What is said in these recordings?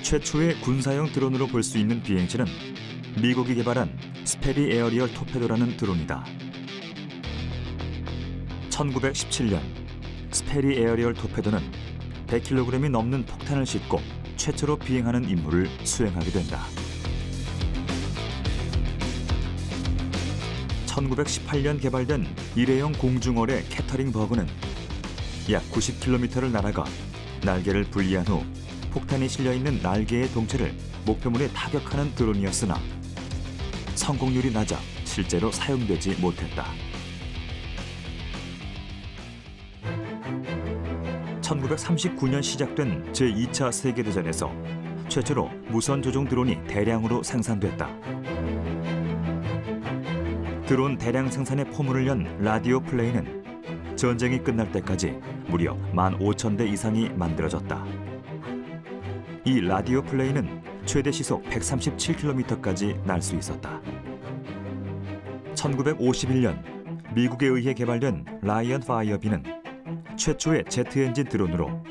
최초의 군사용 드론으로 볼 수 있는 비행체는 미국이 개발한 스페리 에어리얼 토페도라는 드론이다. 1917년 스페리 에어리얼 토페도는 100kg이 넘는 폭탄을 싣고 최초로 비행하는 임무를 수행하게 된다. 1918년 개발된 일회용 공중어뢰 캐터링 버그는 약 90km를 날아가 날개를 분리한 후 폭탄이 실려있는 날개의 동체를 목표물에 타격하는 드론이었으나 성공률이 낮아 실제로 사용되지 못했다. 1939년 시작된 제2차 세계대전에서 최초로 무선 조종 드론이 대량으로 생산됐다. 드론 대량 생산의 포문을 연 라디오 플레이는 전쟁이 끝날 때까지 무려 15,000대 이상이 만들어졌다. 이 라디오 플레이는 최대 시속 137km까지 날 수 있었다. 1951년 미국에 의해 개발된 라이언 파이어비는 최초의 제트 엔진 드론으로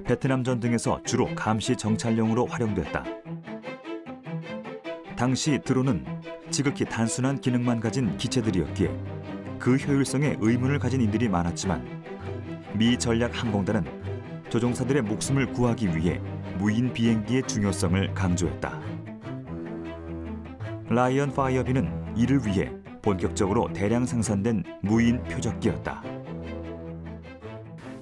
베트남전 등에서 주로 감시 정찰용으로 활용됐다. 당시 드론은 지극히 단순한 기능만 가진 기체들이었기에 그 효율성에 의문을 가진 이들이 많았지만 미 전략항공단은 조종사들의 목숨을 구하기 위해 무인 비행기의 중요성을 강조했다. 라이언 파이어비는 이를 위해 본격적으로 대량 생산된 무인 표적기였다.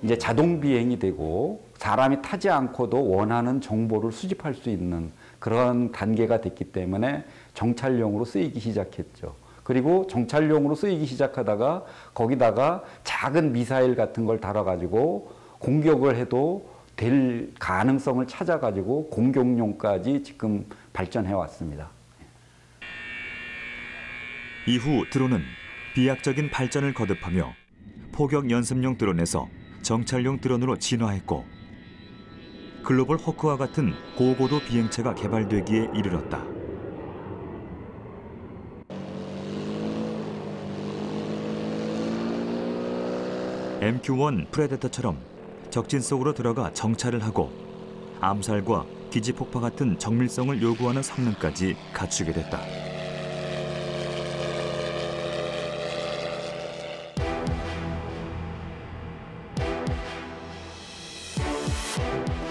이제 자동 비행이 되고 사람이 타지 않고도 원하는 정보를 수집할 수 있는 그런 단계가 됐기 때문에 정찰용으로 쓰이기 시작했죠. 그리고 정찰용으로 쓰이기 시작하다가 거기다가 작은 미사일 같은 걸 달아가지고 공격을 해도 될 가능성을 찾아가지고 공격용까지 지금 발전해 왔습니다. 이후 드론은 비약적인 발전을 거듭하며 포격 연습용 드론에서 정찰용 드론으로 진화했고 글로벌 호크와 같은 고고도 비행체가 개발되기에 이르렀다. MQ-1 프레데터처럼 적진 속으로 들어가 정찰을 하고 암살과 기지 폭파 같은 정밀성을 요구하는 성능까지 갖추게 됐다.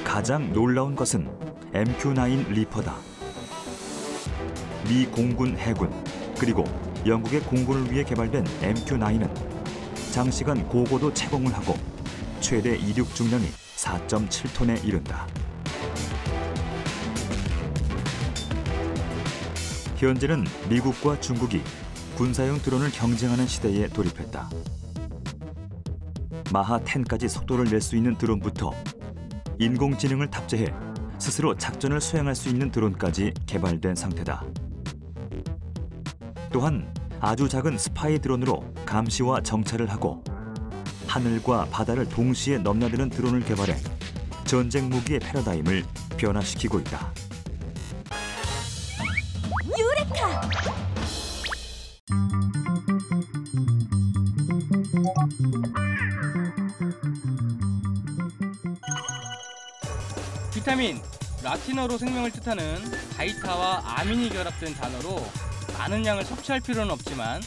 가장 놀라운 것은 MQ-9 리퍼다. 미 공군 해군 그리고 영국의 공군을 위해 개발된 MQ-9은 장시간 고고도 채공을 하고 최대 이륙 중량이 4.7톤에 이른다. 현재는 미국과 중국이 군사용 드론을 경쟁하는 시대에 돌입했다. 마하 10까지 속도를 낼 수 있는 드론부터 인공지능을 탑재해 스스로 작전을 수행할 수 있는 드론까지 개발된 상태다. 또한 아주 작은 스파이 드론으로 감시와 정찰을 하고 하늘과 바다를 동시에 넘나드는 드론을 개발해 전쟁 무기의 패러다임을 변화시키고 있다. 유레카! 비타민, 라틴어로 생명을 뜻하는 바이타와 아민이 결합된 단어로 많은 양을 섭취할 필요는 없지만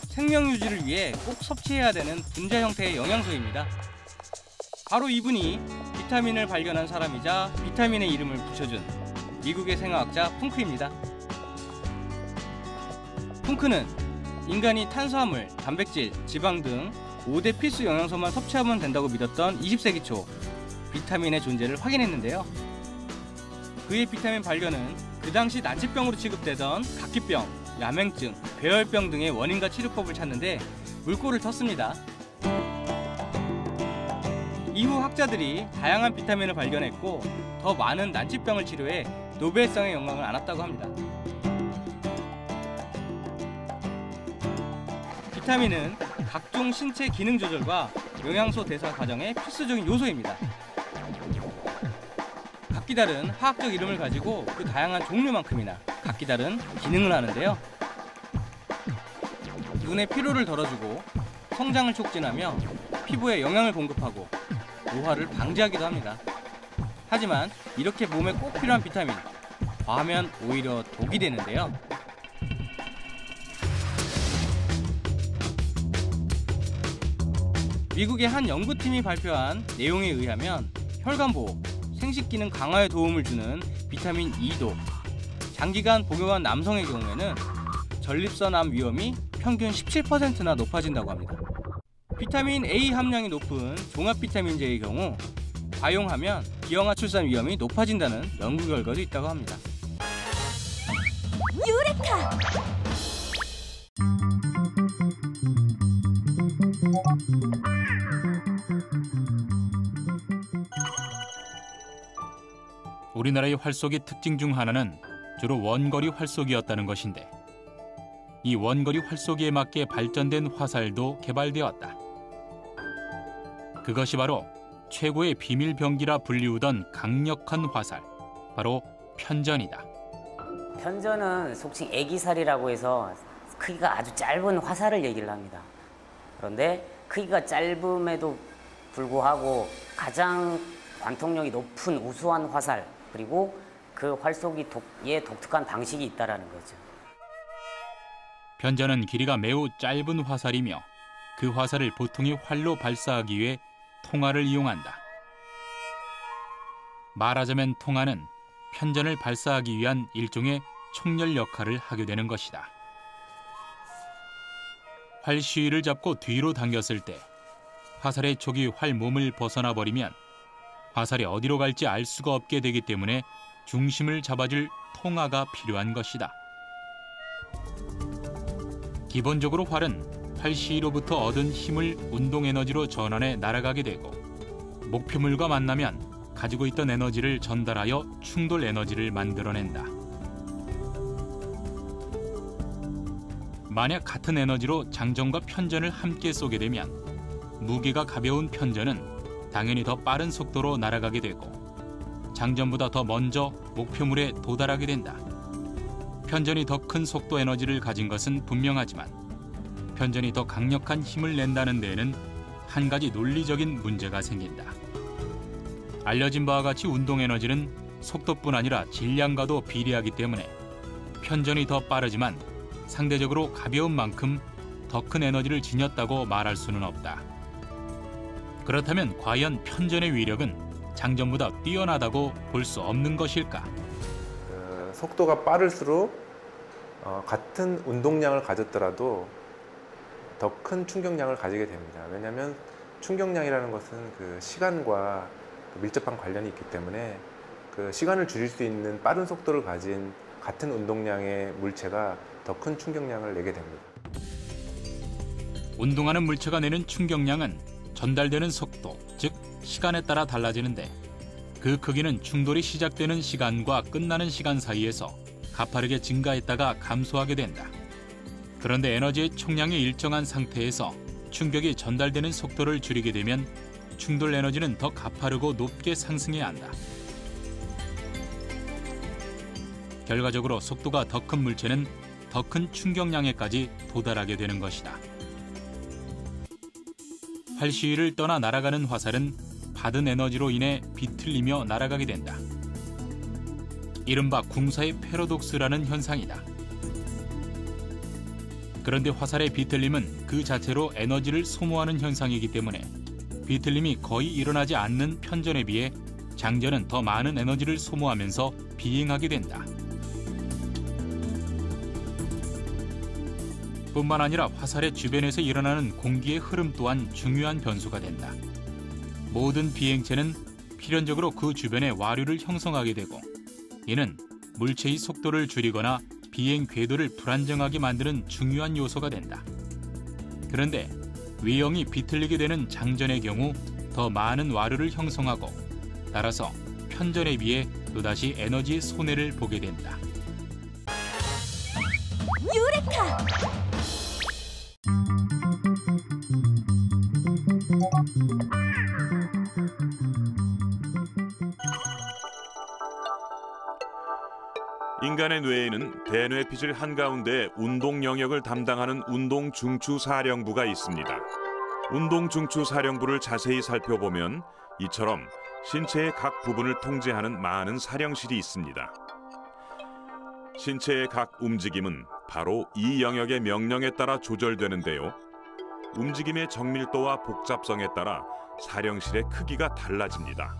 생명 유지를 위해 꼭 섭취해야 되는 분자 형태의 영양소입니다. 바로 이분이 비타민을 발견한 사람이자 비타민의 이름을 붙여준 미국의 생화학자 punck입니다. punck는 인간이 탄수화물, 단백질, 지방 등 5대 필수 영양소만 섭취하면 된다고 믿었던 20세기 초 비타민의 존재를 확인했는데요. 그의 비타민 발견은 그 당시 난치병으로 취급되던 각기병, 야맹증, 배열병 등의 원인과 치료법을 찾는데 물꼬를 텄습니다. 이후 학자들이 다양한 비타민을 발견했고 더 많은 난치병을 치료해 노벨상의 영광을 안았다고 합니다. 비타민은 각종 신체 기능 조절과 영양소 대사 과정의 필수적인 요소입니다. 각기 다른 화학적 이름을 가지고 그 다양한 종류만큼이나 각기 다른 기능을 하는데요. 눈의 피로를 덜어주고 성장을 촉진하며 피부에 영양을 공급하고 노화를 방지하기도 합니다. 하지만 이렇게 몸에 꼭 필요한 비타민, 과하면 오히려 독이 되는데요. 미국의 한 연구팀이 발표한 내용에 의하면 혈관 보호, 생식 기능 강화에 도움을 주는 비타민 E도 장기간 복용한 남성의 경우에는 전립선암 위험이 평균 17%나 높아진다고 합니다. 비타민 A 함량이 높은 종합 비타민제의 경우 과용하면 기형아 출산 위험이 높아진다는 연구 결과도 있다고 합니다. 유레카! 우리나라의 활쏘기 특징 중 하나는 주로 원거리 활쏘기였다는 것인데, 이 원거리 활쏘기에 맞게 발전된 화살도 개발되었다. 그것이 바로 최고의 비밀병기라 불리우던 강력한 화살, 바로 편전이다. 편전은 속칭 애기살이라고 해서 크기가 아주 짧은 화살을 얘기를 합니다. 그런데 크기가 짧음에도 불구하고 가장 관통력이 높은 우수한 화살, 그리고 그 활쏘기의 독특한 방식이 있다는 거죠. 편전은 길이가 매우 짧은 화살이며 그 화살을 보통의 활로 발사하기 위해 통화를 이용한다. 말하자면 통화는 편전을 발사하기 위한 일종의 촉렬 역할을 하게 되는 것이다. 활 시위를 잡고 뒤로 당겼을 때 화살의 촉이 활 몸을 벗어나 버리면 화살이 어디로 갈지 알 수가 없게 되기 때문에 중심을 잡아줄 통화가 필요한 것이다. 기본적으로 활은 활 시위로부터 얻은 힘을 운동 에너지로 전환해 날아가게 되고, 목표물과 만나면 가지고 있던 에너지를 전달하여 충돌 에너지를 만들어낸다. 만약 같은 에너지로 장전과 편전을 함께 쏘게 되면 무게가 가벼운 편전은 당연히 더 빠른 속도로 날아가게 되고 장전보다 더 먼저 목표물에 도달하게 된다. 편전이 더 큰 속도 에너지를 가진 것은 분명하지만 편전이 더 강력한 힘을 낸다는 데에는 한 가지 논리적인 문제가 생긴다. 알려진 바와 같이 운동 에너지는 속도뿐 아니라 질량과도 비례하기 때문에 편전이 더 빠르지만 상대적으로 가벼운 만큼 더 큰 에너지를 지녔다고 말할 수는 없다. 그렇다면 과연 편전의 위력은 장전보다 뛰어나다고 볼 수 없는 것일까? 속도가 빠를수록 같은 운동량을 가졌더라도 더 큰 충격량을 가지게 됩니다. 왜냐하면 충격량이라는 것은 그 시간과 밀접한 관련이 있기 때문에 그 시간을 줄일 수 있는 빠른 속도를 가진 같은 운동량의 물체가 더 큰 충격량을 내게 됩니다. 운동하는 물체가 내는 충격량은 전달되는 속도, 즉 시간에 따라 달라지는데 그 크기는 충돌이 시작되는 시간과 끝나는 시간 사이에서 가파르게 증가했다가 감소하게 된다. 그런데 에너지의 총량이 일정한 상태에서 충격이 전달되는 속도를 줄이게 되면 충돌 에너지는 더 가파르고 높게 상승해야 한다. 결과적으로 속도가 더 큰 물체는 더 큰 충격량에까지 도달하게 되는 것이다. 활 시위를 떠나 날아가는 화살은 받은 에너지로 인해 비틀리며 날아가게 된다. 이른바 궁사의 패러독스라는 현상이다. 그런데 화살의 비틀림은 그 자체로 에너지를 소모하는 현상이기 때문에 비틀림이 거의 일어나지 않는 편전에 비해 장전은 더 많은 에너지를 소모하면서 비행하게 된다. 뿐만 아니라 화살의 주변에서 일어나는 공기의 흐름 또한 중요한 변수가 된다. 모든 비행체는 필연적으로 그 주변에 와류를 형성하게 되고 이는 물체의 속도를 줄이거나 비행 궤도를 불안정하게 만드는 중요한 요소가 된다. 그런데 외형이 비틀리게 되는 장전의 경우 더 많은 와류를 형성하고 따라서 편전에 비해 또다시 에너지의 손해를 보게 된다. 유레카! 인간의 뇌에는 대뇌피질 한가운데 운동 영역을 담당하는 운동중추사령부가 있습니다. 운동중추사령부를 자세히 살펴보면 이처럼 신체의 각 부분을 통제하는 많은 사령실이 있습니다. 신체의 각 움직임은 바로 이 영역의 명령에 따라 조절되는데요. 움직임의 정밀도와 복잡성에 따라 사령실의 크기가 달라집니다.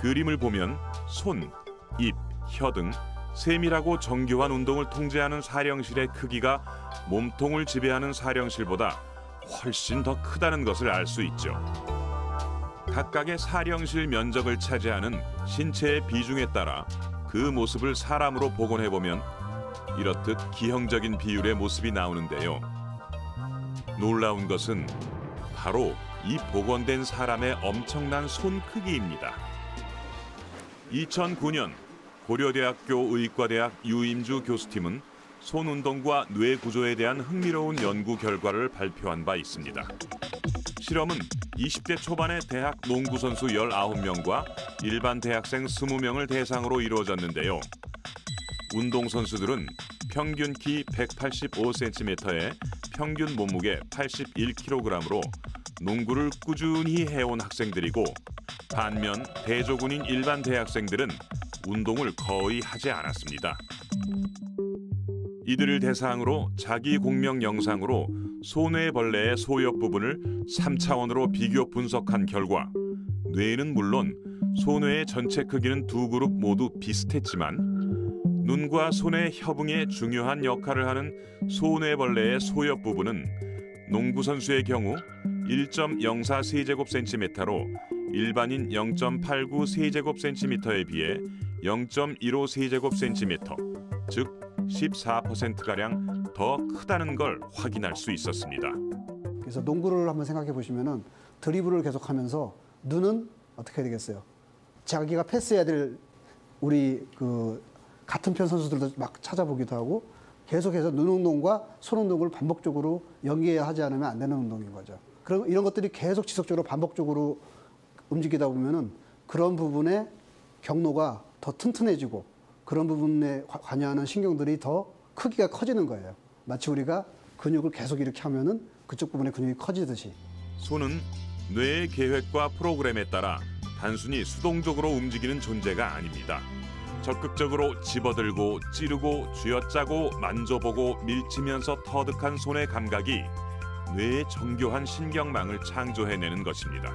그림을 보면 손, 입, 혀 등 세밀하고 정교한 운동을 통제하는 사령실의 크기가 몸통을 지배하는 사령실보다 훨씬 더 크다는 것을 알 수 있죠. 각각의 사령실 면적을 차지하는 신체의 비중에 따라 그 모습을 사람으로 복원해보면 이렇듯 기형적인 비율의 모습이 나오는데요. 놀라운 것은 바로 이 복원된 사람의 엄청난 손 크기입니다. 2009년 고려대학교 의과대학 유임주 교수팀은 손운동과 뇌 구조에 대한 흥미로운 연구 결과를 발표한 바 있습니다. 실험은 20대 초반의 대학 농구 선수 19명과 일반 대학생 20명을 대상으로 이루어졌는데요. 운동선수들은 평균 키 185cm에 평균 몸무게 81kg으로 농구를 꾸준히 해온 학생들이고, 반면 대조군인 일반 대학생들은 운동을 거의 하지 않았습니다. 이들을 대상으로 자기 공명 영상으로 소뇌벌레의 소엽 부분을 3차원으로 비교 분석한 결과 뇌는 물론 소뇌의 전체 크기는 두 그룹 모두 비슷했지만 눈과 손의 협응에 중요한 역할을 하는 소뇌벌레의 소엽 부분은 농구 선수의 경우 1.04 세제곱센티미터로 일반인 0.89 세제곱센티미터에 비해 0.15 세제곱센티미터, 즉 14%가량 더 크다는 걸 확인할 수 있었습니다. 그래서 농구를 한번 생각해 보시면은 드리블을 계속하면서 눈은 어떻게 해야 되겠어요? 자기가 패스해야 될 우리 그 같은 편 선수들도 막 찾아보기도 하고 계속해서 눈 운동과 손 운동을 반복적으로 연계하지 않으면 안 되는 운동인 거죠. 그럼 이런 것들이 계속 지속적으로 반복적으로 움직이다 보면은 그런 부분의 경로가 더 튼튼해지고 그런 부분에 관여하는 신경들이 더 크기가 커지는 거예요. 마치 우리가 근육을 계속 이렇게 하면은 그쪽 부분의 근육이 커지듯이. 손은 뇌의 계획과 프로그램에 따라 단순히 수동적으로 움직이는 존재가 아닙니다. 적극적으로 집어들고 찌르고 쥐어짜고 만져보고 밀치면서 터득한 손의 감각이 뇌의 정교한 신경망을 창조해내는 것입니다.